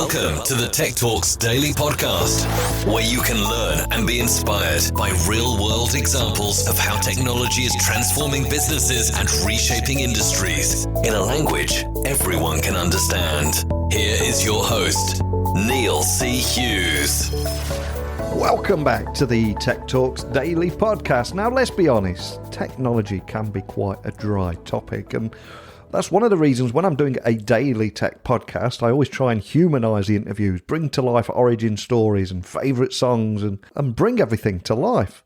Welcome to the Tech Talks Daily Podcast, where you can learn and be inspired by real-world examples of how technology is transforming businesses and reshaping industries in a language everyone can understand. Here is your host, Neil C. Hughes. Welcome back to the Tech Talks Daily Podcast. Now, let's be honest, technology can be quite a dry topic, and that's one of the reasons when I'm doing a daily tech podcast, I always try and humanise the interviews, bring to life origin stories and favourite songs and bring everything to life.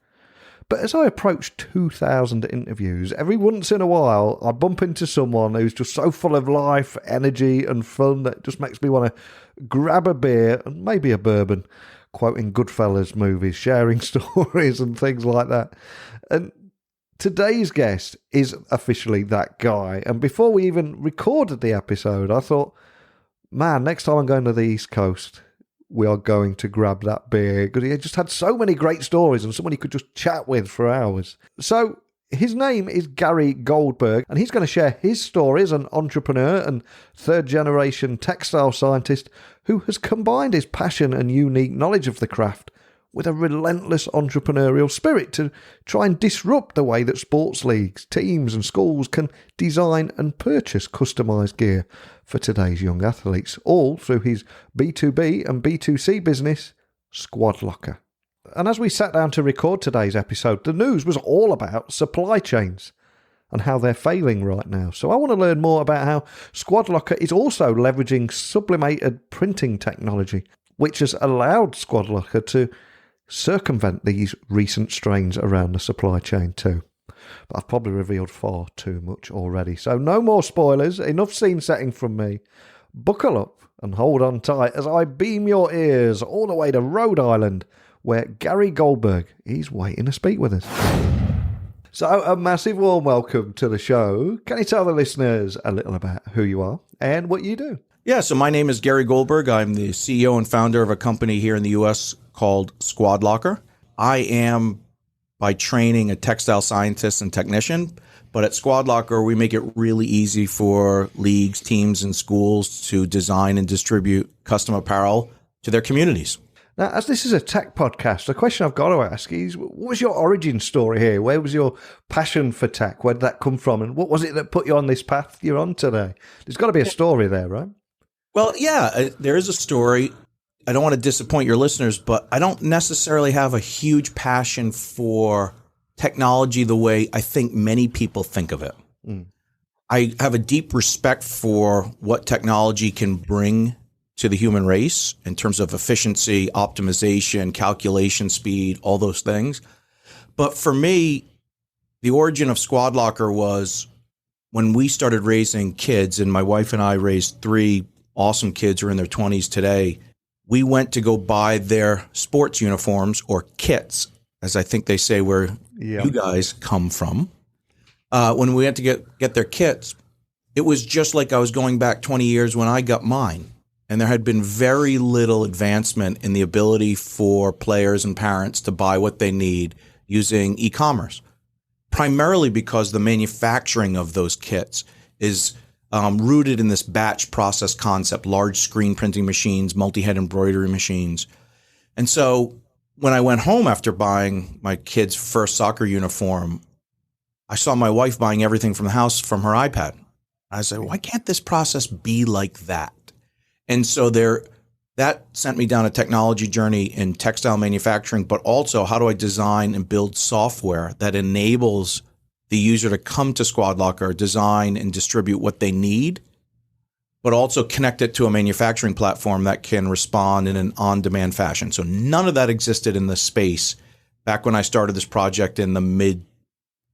But as I approach 2,000 interviews, every once in a while I bump into someone who's just so full of life, energy and fun that it just makes me want to grab a beer and maybe a bourbon, quoting Goodfellas movies, sharing stories and things like that. And today's guest is officially that guy. And before we even recorded the episode, I thought, man, next time I'm going to the East Coast, we are going to grab that beer, because he just had so many great stories and someone he could just chat with for hours. So his name is Gary Goldberg, and he's going to share his story as an entrepreneur and third-generation textile scientist who has combined his passion and unique knowledge of the craft with a relentless entrepreneurial spirit to try and disrupt the way that sports leagues, teams and schools can design and purchase customised gear for today's young athletes, all through his B2B and B2C business, SquadLocker. And as we sat down to record today's episode, the news was all about supply chains and how they're failing right now. So I want to learn more about how SquadLocker is also leveraging sublimated printing technology, which has allowed SquadLocker to circumvent these recent strains around the supply chain too. But I've probably revealed far too much already. So no more spoilers, enough scene setting from me. Buckle up and hold on tight as I beam your ears all the way to Rhode Island, where Gary Goldberg is waiting to speak with us. So a massive warm welcome to the show. Can you tell the listeners a little about who you are and what you do? Yeah, so my name is Gary Goldberg. I'm the CEO and founder of a company here in the U.S. called SquadLocker. I am, by training, a textile scientist and technician, but at SquadLocker, we make it really easy for leagues, teams, and schools to design and distribute custom apparel to their communities. Now, as this is a tech podcast, the question I've got to ask is, what was your origin story here? Where was your passion for tech? Where did that come from? And what was it that put you on this path you're on today? There's got to be a story there, right? Well, yeah, there is a story. I don't want to disappoint your listeners, but I don't necessarily have a huge passion for technology the way I think many people think of it. I have a deep respect for what technology can bring to the human race in terms of efficiency, optimization, calculation speed, all those things. But for me, the origin of SquadLocker was when we started raising kids, and my wife and I raised 3 awesome kids who are in their 20s today. We went to go buy their sports uniforms, or kits, as I think they say where you guys come from. When we went to get their kits, it was just like I was going back 20 years when I got mine. And there had been very little advancement in the ability for players and parents to buy what they need using e-commerce, primarily because the manufacturing of those kits is rooted in this batch process concept, large screen printing machines, multi-head embroidery machines. And so when I went home after buying my kid's first soccer uniform, I saw my wife buying everything from the house from her iPad. I said, why can't this process be like that? And so that sent me down a technology journey in textile manufacturing, but also how do I design and build software that enables the user to come to SquadLocker, design and distribute what they need, but also connect it to a manufacturing platform that can respond in an on-demand fashion. So none of that existed in the space back when I started this project in the mid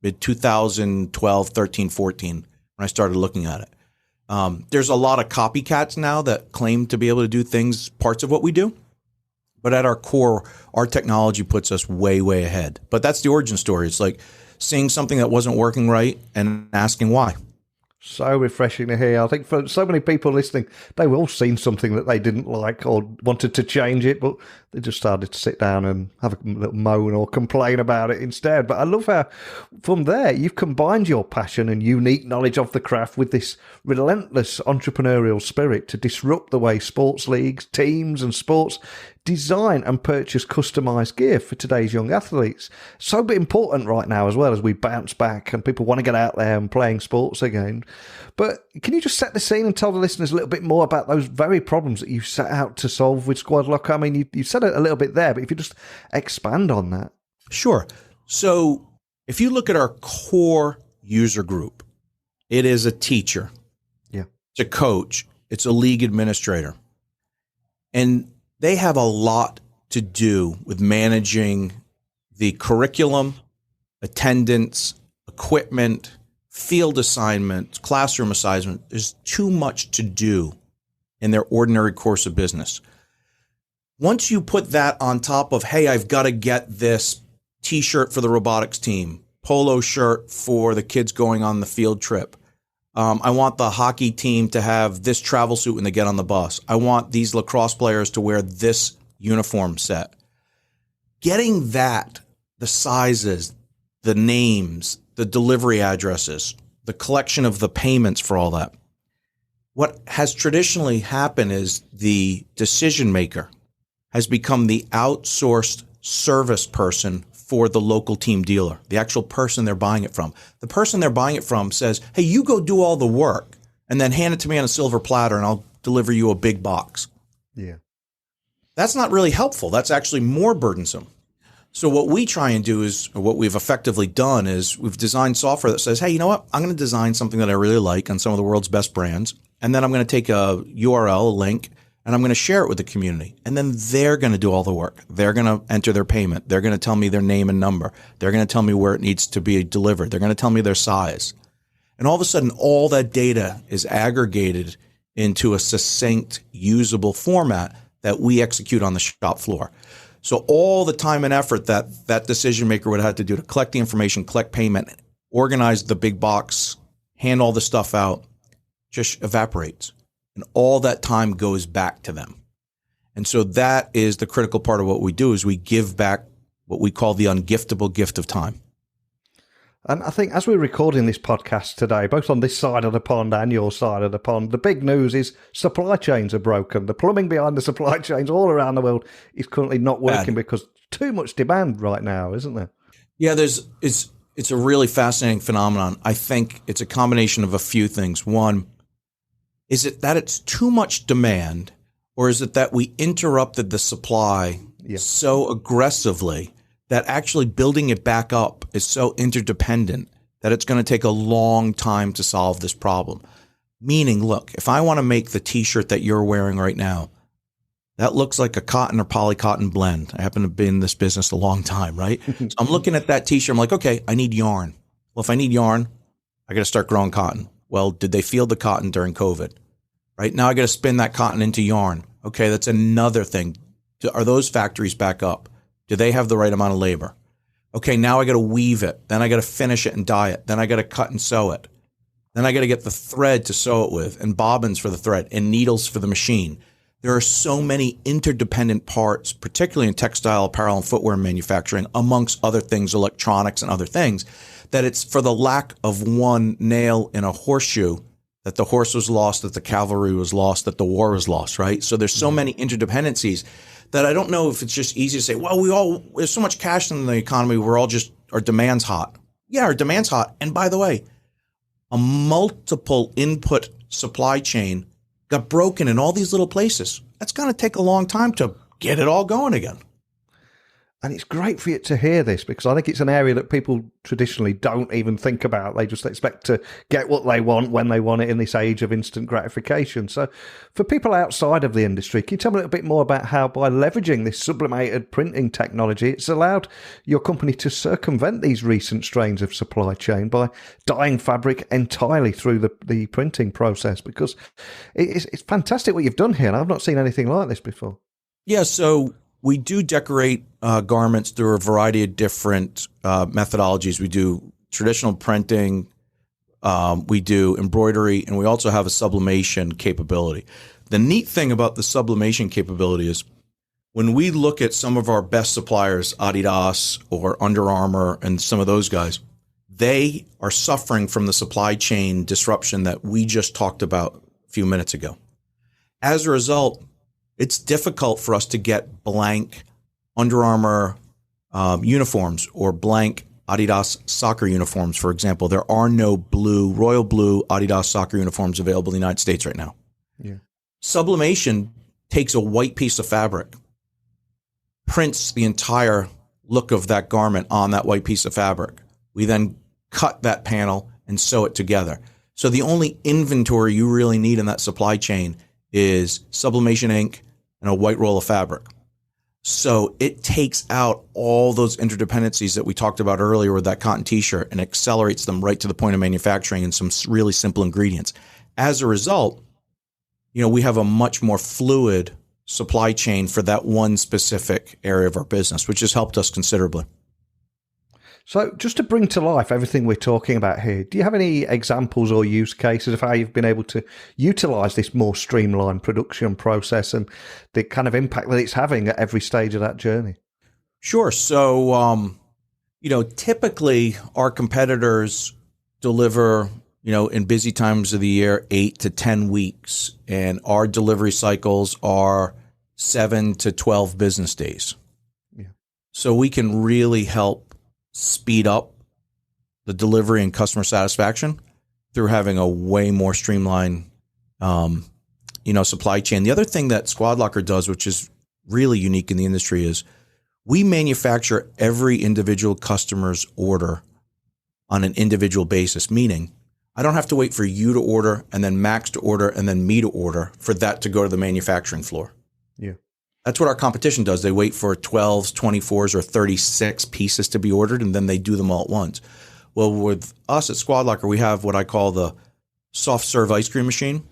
2012, 13, 14, when I started looking at it. There's a lot of copycats now that claim to be able to do things, parts of what we do. But at our core, our technology puts us way, way ahead. But that's the origin story. It's like seeing something that wasn't working right and asking why. So refreshing to hear. I think for so many people listening, they've all seen something that they didn't like or wanted to change it, but they just started to sit down and have a little moan or complain about it instead. But I love how from there you've combined your passion and unique knowledge of the craft with this relentless entrepreneurial spirit to disrupt the way sports leagues, teams and sports design and purchase customized gear for today's young athletes. So important right now as well as we bounce back and people want to get out there and playing sports again. But can you just set the scene and tell the listeners a little bit more about those very problems that you set out to solve with SquadLocker? I mean, you said it a little bit there, but if you just expand on that. Sure. So if you look at our core user group, it is a teacher. Yeah. It's a coach. It's a league administrator. And they have a lot to do with managing the curriculum, attendance, equipment, field assignments, classroom assignment. There's too much to do in their ordinary course of business. Once you put that on top of, hey, I've got to get this T-shirt for the robotics team, polo shirt for the kids going on the field trip. I want the hockey team to have this travel suit when they get on the bus. I want these lacrosse players to wear this uniform set. Getting that, the sizes, the names, the delivery addresses, the collection of the payments for all that. What has traditionally happened is the decision maker has become the outsourced service person for the local team dealer, the actual person they're buying it from. The person they're buying it from says, hey, you go do all the work and then hand it to me on a silver platter and I'll deliver you a big box. Yeah. That's not really helpful. That's actually more burdensome. So what we try and do is, or what we've effectively done is we've designed software that says, hey, you know what? I'm going to design something that I really like on some of the world's best brands. And then I'm going to take a URL, a link, and I'm going to share it with the community. And then they're going to do all the work. They're going to enter their payment. They're going to tell me their name and number. They're going to tell me where it needs to be delivered. They're going to tell me their size. And all of a sudden, all that data is aggregated into a succinct, usable format that we execute on the shop floor. So all the time and effort that that decision maker would have had to do to collect the information, collect payment, organize the big box, hand all the stuff out, just evaporates. And all that time goes back to them. And so that is the critical part of what we do is we give back what we call the ungiftable gift of time. And I think as we're recording this podcast today, both on this side of the pond and your side of the pond, the big news is supply chains are broken. The plumbing behind the supply chains all around the world is currently not working because too much demand right now, isn't there? Yeah, it's a really fascinating phenomenon. I think it's a combination of a few things. One, is it that it's too much demand, or is it that we interrupted the supply so aggressively that actually building it back up is so interdependent that it's going to take a long time to solve this problem? Meaning, look, if I want to make the T-shirt that you're wearing right now, that looks like a cotton or polycotton blend. I happen to be in this business a long time, right? So I'm looking at that T-shirt. I'm like, okay, I need yarn. Well, if I need yarn, I got to start growing cotton. Well, did they field the cotton during COVID? Right now I got to spin that cotton into yarn. Okay, that's another thing. Are those factories back up? Do they have the right amount of labor? Okay, now I got to weave it. Then I got to finish it and dye it. Then I got to cut and sew it. Then I got to get the thread to sew it with, and bobbins for the thread, and needles for the machine. There are so many interdependent parts, particularly in textile, apparel, and footwear manufacturing, amongst other things, electronics and other things, that it's for the lack of one nail in a horseshoe that the horse was lost, that the cavalry was lost, that the war was lost, right? So there's so many interdependencies that I don't know if it's just easy to say, well, there's so much cash in the economy, our demand's hot. Yeah, our demand's hot. And by the way, a multiple input supply chain got broken in all these little places. That's going to take a long time to get it all going again. And it's great for you to hear this because I think it's an area that people traditionally don't even think about. They just expect to get what they want when they want it in this age of instant gratification. So for people outside of the industry, can you tell me a little bit more about how by leveraging this sublimated printing technology, it's allowed your company to circumvent these recent strains of supply chain by dyeing fabric entirely through the printing process? Because it's fantastic what you've done here. And I've not seen anything like this before. Yeah, so we do decorate garments through a variety of different methodologies. We do traditional printing, We do embroidery, and we also have a sublimation capability. The neat thing about the sublimation capability is when we look at some of our best suppliers, Adidas or Under Armour and some of those guys, they are suffering from the supply chain disruption that we just talked about a few minutes ago. As a result, it's difficult for us to get blank Under Armour uniforms or blank Adidas soccer uniforms, for example. There are no royal blue Adidas soccer uniforms available in the United States right now. Yeah. Sublimation takes a white piece of fabric, prints the entire look of that garment on that white piece of fabric. We then cut that panel and sew it together. So the only inventory you really need in that supply chain is sublimation ink and a white roll of fabric. So it takes out all those interdependencies that we talked about earlier with that cotton t-shirt and accelerates them right to the point of manufacturing in some really simple ingredients. As a result, we have a much more fluid supply chain for that one specific area of our business, which has helped us considerably. So just to bring to life everything we're talking about here, do you have any examples or use cases of how you've been able to utilize this more streamlined production process and the kind of impact that it's having at every stage of that journey? Sure. So, typically our competitors deliver, in busy times of the year, 8 to 10 weeks, and our delivery cycles are 7 to 12 business days. Yeah. So we can really help speed up the delivery and customer satisfaction through having a way more streamlined, supply chain. The other thing that SquadLocker does, which is really unique in the industry, is we manufacture every individual customer's order on an individual basis, meaning I don't have to wait for you to order and then Max to order and then me to order for that to go to the manufacturing floor. Yeah. That's what our competition does. They wait for 12s, 24s, or 36 pieces to be ordered, and then they do them all at once. Well, with us at SquadLocker, we have what I call the soft serve ice cream machine.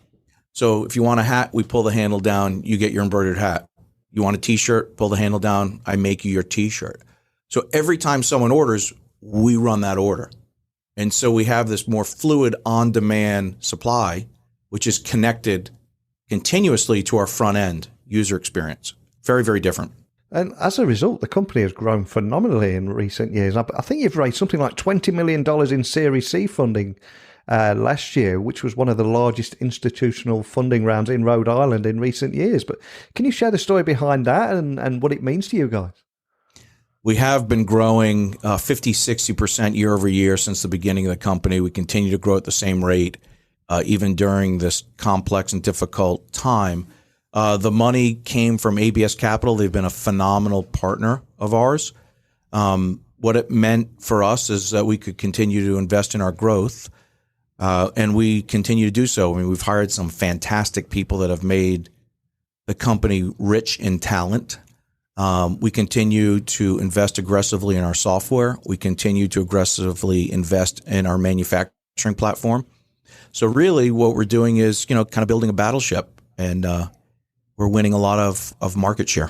So if you want a hat, we pull the handle down, you get your embroidered hat. You want a t-shirt, pull the handle down, I make you your t-shirt. So every time someone orders, we run that order. And so we have this more fluid on-demand supply, which is connected continuously to our front end user experience. Very, very different. And as a result, the company has grown phenomenally in recent years. I think you've raised something like $20 million in Series C funding last year, which was one of the largest institutional funding rounds in Rhode Island in recent years. But can you share the story behind that and what it means to you guys? We have been growing 50, 60% year over year since the beginning of the company. We continue to grow at the same rate, even during this complex and difficult time. The money came from ABS Capital. They've been a phenomenal partner of ours. What it meant for us is that we could continue to invest in our growth, and we continue to do so. I mean, we've hired some fantastic people that have made the company rich in talent. We continue to invest aggressively in our software. We continue to aggressively invest in our manufacturing platform. So really what we're doing is, kind of building a battleship, and we're winning a lot of market share.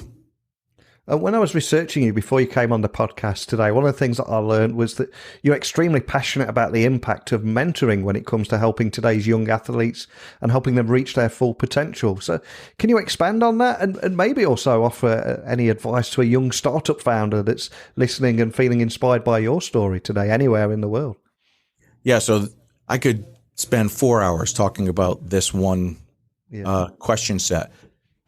When I was researching you before you came on the podcast today, one of the things that I learned was that you're extremely passionate about the impact of mentoring when it comes to helping today's young athletes and helping them reach their full potential. So can you expand on that and maybe also offer any advice to a young startup founder that's listening and feeling inspired by your story today anywhere in the world? Yeah, so I could spend 4 hours talking about this one question set.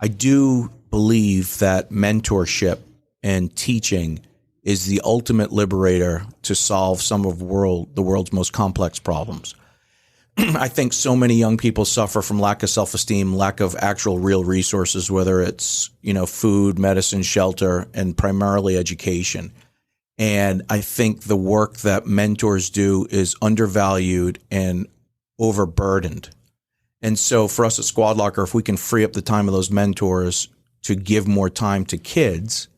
I do believe that mentorship and teaching is the ultimate liberator to solve some of the world's most complex problems. I think so many young people suffer from lack of self-esteem, lack of actual real resources, whether it's, food, medicine, shelter, and primarily education. And I think the work that mentors do is undervalued and overburdened. And so for us at SquadLocker, if we can free up the time of those mentors to give more time to kids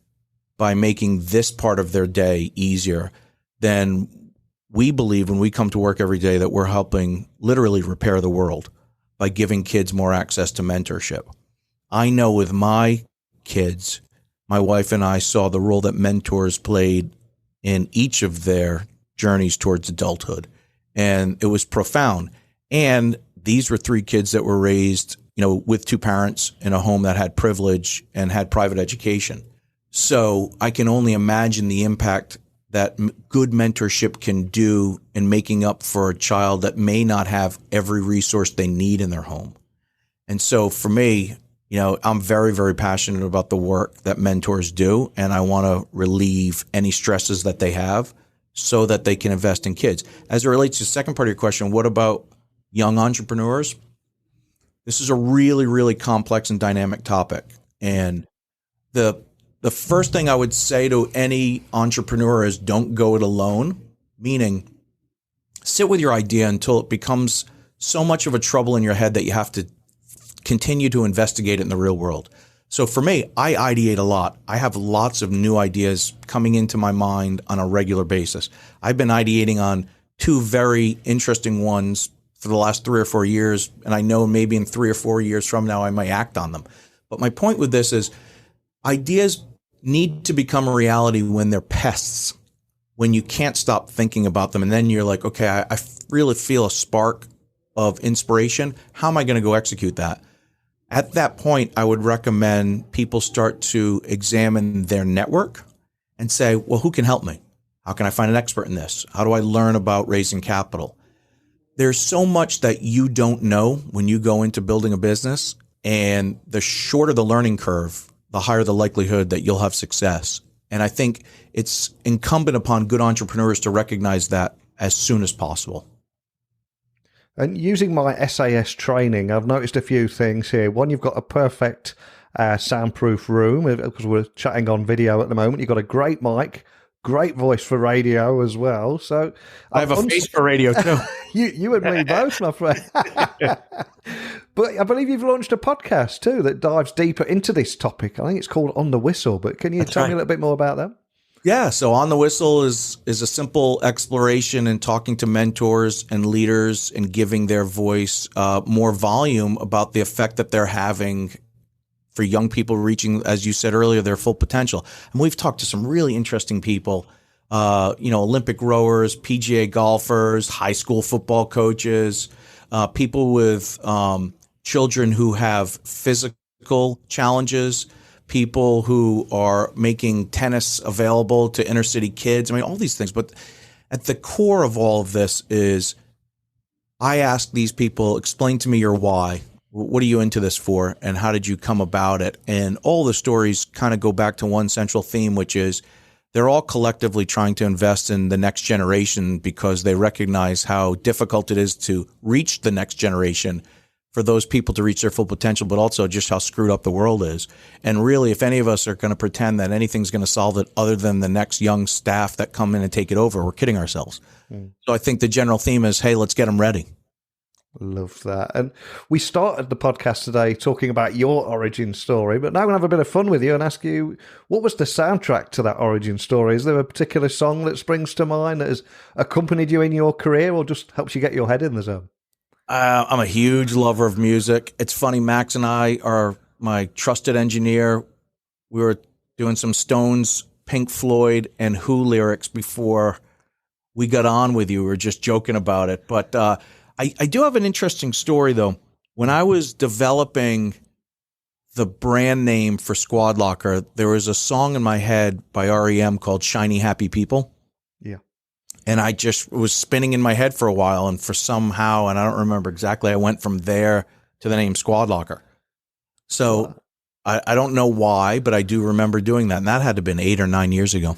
by making this part of their day easier, then we believe when we come to work every day that we're helping literally repair the world by giving kids more access to mentorship. I know with my kids, my wife and I saw the role that mentors played in each of their journeys towards adulthood. and it was profound. And these were 3 kids that were raised, with 2 parents in a home that had privilege and had private education. So I can only imagine the impact that good mentorship can do in making up for a child that may not have every resource they need in their home. And so for me, I'm very, very passionate about the work that mentors do, and I want to relieve any stresses that they have so that they can invest in kids. As it relates to the second part of your question, what about young entrepreneurs? This is a really, really complex and dynamic topic. And the first thing I would say to any entrepreneur is don't go it alone, meaning sit with your idea until it becomes so much of a trouble in your head that you have to continue to investigate it in the real world. So for me, I ideate a lot. I have lots of new ideas coming into my mind on a regular basis. I've been ideating on 2 very interesting ones for the last 3 or 4 years, and I know maybe in 3 or 4 years from now I might act on them. But my point with this is ideas need to become a reality when they're pests, when you can't stop thinking about them. And then you're like, okay, I really feel a spark of inspiration. How am I going to go execute that? At that point, I would recommend people start to examine their network and say, well, who can help me? How can I find an expert in this? How do I learn about raising capital? There's so much that you don't know when you go into building a business, and the shorter the learning curve, the higher the likelihood that you'll have success. And I think it's incumbent upon good entrepreneurs to recognize that as soon as possible. And using my SAS training, I've noticed a few things here. One, you've got a perfect soundproof room, because we're chatting on video at the moment. You've got a great mic, great voice for radio as well. So I have a face for radio too. you and me both, my friend. But I believe you've launched a podcast too that dives deeper into this topic. I think it's called On the Whistle, but can you tell me a little bit more about that? Yeah, so On the Whistle is a simple exploration and talking to mentors and leaders and giving their voice more volume about the effect that they're having for young people reaching, as you said earlier, their full potential. And we've talked to some really interesting people, Olympic rowers, PGA golfers, high school football coaches, people with children who have physical challenges, people who are making tennis available to inner city kids. I mean, all these things. But at the core of all of this is I ask these people, explain to me your why. What are you into this for? And how did you come about it? And all the stories kind of go back to one central theme, which is they're all collectively trying to invest in the next generation because they recognize how difficult it is to reach the next generation for those people to reach their full potential, but also just how screwed up the world is. And really, if any of us are going to pretend that anything's going to solve it other than the next young staff that come in and take it over, we're kidding ourselves. So I think the general theme is, hey, let's get them ready. Love that. And we started the podcast today talking about your origin story, but now I'm going to have a bit of fun with you and ask you, what was the soundtrack to that origin story? Is there a particular song that springs to mind that has accompanied you in your career or just helps you get your head in the zone? I'm a huge lover of music. It's funny, Max and I are my trusted engineer. We were doing some Stones, Pink Floyd, and Who lyrics before we got on with you. We were just joking about it. But I do have an interesting story, though. When I was developing the brand name for SquadLocker, there was a song in my head by REM called Shiny Happy People. Yeah. And I just was spinning in my head for a while, and for somehow, and I don't remember exactly, I went from there to the name SquadLocker. So I don't know why, but I do remember doing that, and that had to have been 8 or 9 years ago.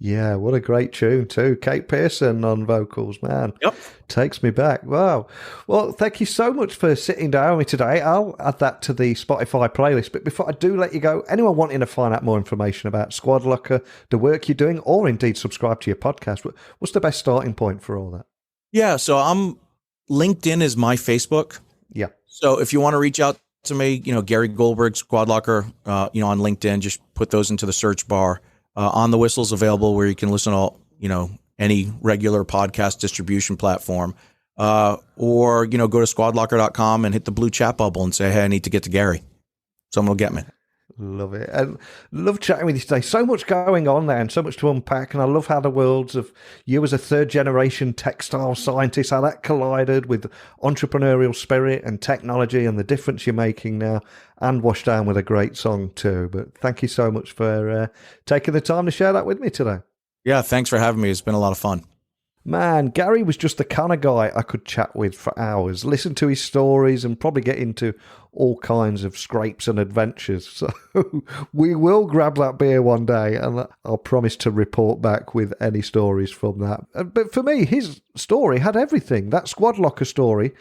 Yeah, what a great tune too. Kate Pearson on vocals, man. Yep. Takes me back. Wow. Well, thank you so much for sitting down with me today. I'll add that to the Spotify playlist. But before I do let you go, anyone wanting to find out more information about SquadLocker, the work you're doing, or indeed subscribe to your podcast, what's the best starting point for all that? Yeah, so LinkedIn is my Facebook. Yeah. So if you want to reach out to me, Gary Goldberg, SquadLocker, on LinkedIn, just put those into the search bar. On the Whistle's available where you can listen to, any regular podcast distribution platform, or, go to squadlocker.com and hit the blue chat bubble and say, hey, I need to get to Gary. Someone will get me. Love it. And love chatting with you today. So much going on there and so much to unpack. And I love how the worlds of you as a third generation textile scientist, how that collided with entrepreneurial spirit and technology and the difference you're making now, and washed down with a great song too. But thank you so much for taking the time to share that with me today. Yeah, thanks for having me. It's been a lot of fun. Man, Gary was just the kind of guy I could chat with for hours, listen to his stories and probably get into all kinds of scrapes and adventures. So we will grab that beer one day and I'll promise to report back with any stories from that. But for me, his story had everything. That SquadLocker story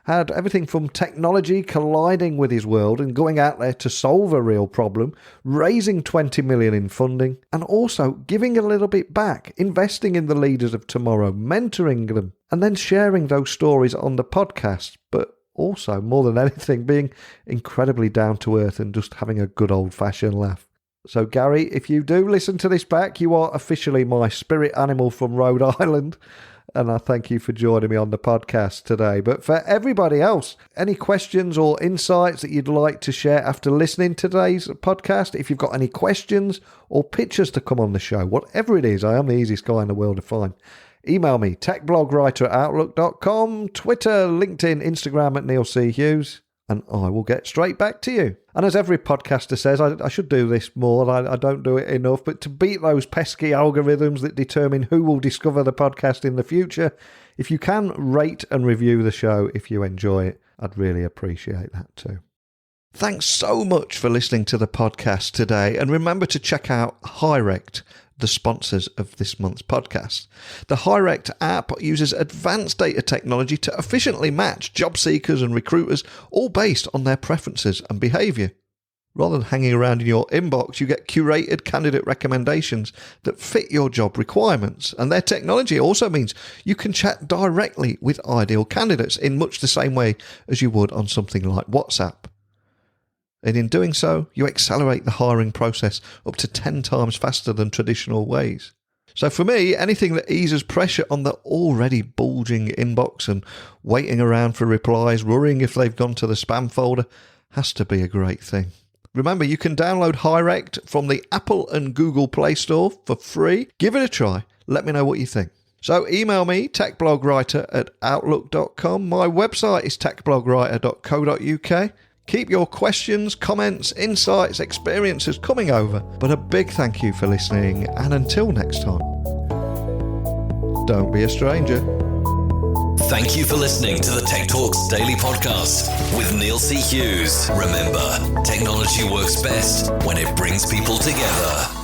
had everything from technology colliding with his world and going out there to solve a real problem, raising 20 million in funding, and also giving a little bit back, investing in the leaders of tomorrow, mentoring them, and then sharing those stories on the podcast. But also, more than anything, being incredibly down to earth and just having a good old-fashioned laugh. So, Gary, if you do listen to this back, you are officially my spirit animal from Rhode Island. And I thank you for joining me on the podcast today. But for everybody else, any questions or insights that you'd like to share after listening to today's podcast, if you've got any questions or pictures to come on the show, whatever it is, I am the easiest guy in the world to find. Email me, techblogwriter@outlook.com, Twitter, LinkedIn, Instagram at Neil C. Hughes, and I will get straight back to you. And as every podcaster says, I should do this more. I don't do it enough. But to beat those pesky algorithms that determine who will discover the podcast in the future, if you can rate and review the show if you enjoy it, I'd really appreciate that too. Thanks so much for listening to the podcast today. And remember to check out Hirect, the sponsors of this month's podcast. The Hirect app uses advanced data technology to efficiently match job seekers and recruiters, all based on their preferences and behaviour. Rather than hanging around in your inbox, you get curated candidate recommendations that fit your job requirements. And their technology also means you can chat directly with ideal candidates in much the same way as you would on something like WhatsApp. And in doing so, you accelerate the hiring process up to 10 times faster than traditional ways. So for me, anything that eases pressure on the already bulging inbox and waiting around for replies, worrying if they've gone to the spam folder, has to be a great thing. Remember, you can download Hirect from the Apple and Google Play Store for free. Give it a try. Let me know what you think. So email me, techblogwriter@outlook.com. My website is techblogwriter.co.uk. Keep your questions, comments, insights, experiences coming over. But a big thank you for listening, and until next time, don't be a stranger. Thank you for listening to the Tech Talks Daily Podcast with Neil C. Hughes. Remember, technology works best when it brings people together.